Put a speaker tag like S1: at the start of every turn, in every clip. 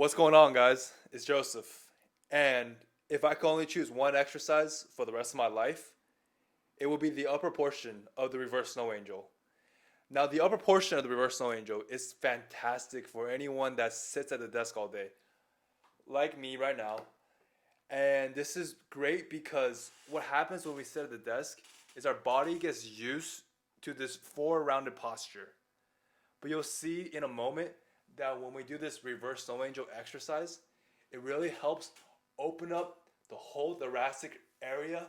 S1: What's going on, guys? It's Joseph. And if I could only choose one exercise for the rest of my life, it would be the upper portion of the reverse snow angel. Now, the upper portion of the reverse snow angel is fantastic for anyone that sits at the desk all day, like me right now. And this is great because what happens when we sit at the desk is our body gets used to this four-rounded posture. But you'll see in a moment that when we do this reverse snow angel exercise, it really helps open up the whole thoracic area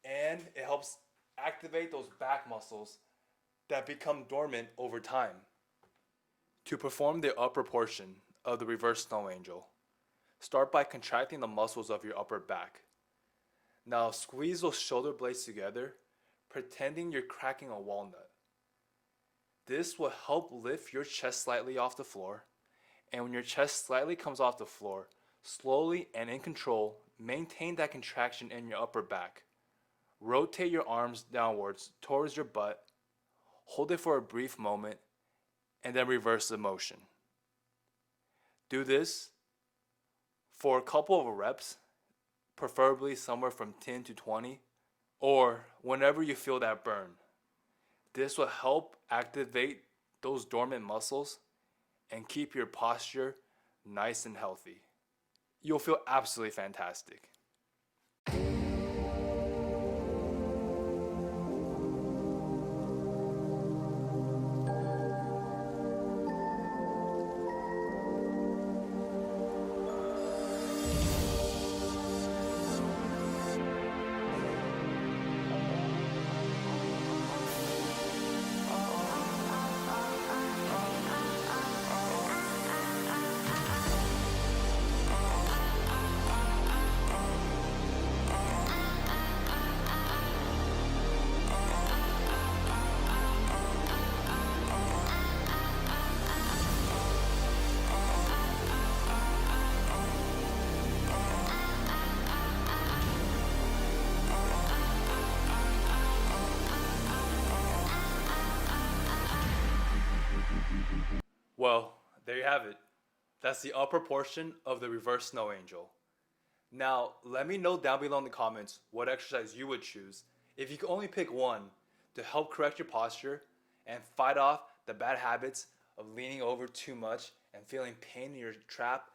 S1: and it helps activate those back muscles that become dormant over time. To perform the upper portion of the reverse snow angel, start by contracting the muscles of your upper back. Now squeeze those shoulder blades together, pretending you're cracking a walnut. This will help lift your chest slightly off the floor, and when your chest slightly comes off the floor, slowly and in control, maintain that contraction in your upper back. Rotate your arms downwards towards your butt, hold it for a brief moment, and then reverse the motion. Do this for a couple of reps, preferably somewhere from 10 to 20, or whenever you feel that burn. This will help activate those dormant muscles and keep your posture nice and healthy. You'll feel absolutely fantastic. Well, there you have it. That's the upper portion of the reverse snow angel. Now, let me know down below in the comments what exercise you would choose if you could only pick one to help correct your posture and fight off the bad habits of leaning over too much and feeling pain in your trap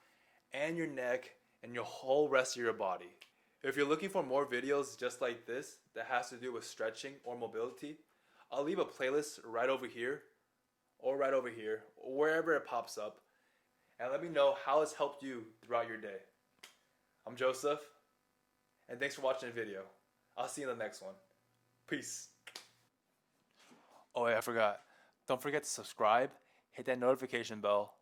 S1: and your neck and your whole rest of your body. If you're looking for more videos just like this that has to do with stretching or mobility, I'll leave a playlist right over here or right over here, or wherever it pops up, and let me know how it's helped you throughout your day. I'm Joseph, and thanks for watching the video. I'll see you in the next one. Peace. Oh yeah, I forgot. Don't forget to subscribe, hit that notification bell,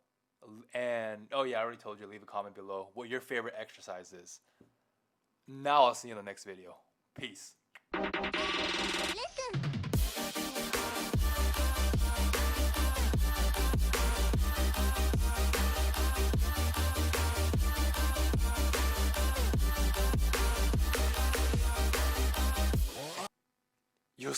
S1: and oh yeah, I already told you, leave a comment below what your favorite exercise is. Now I'll see you in the next video. Peace. You'll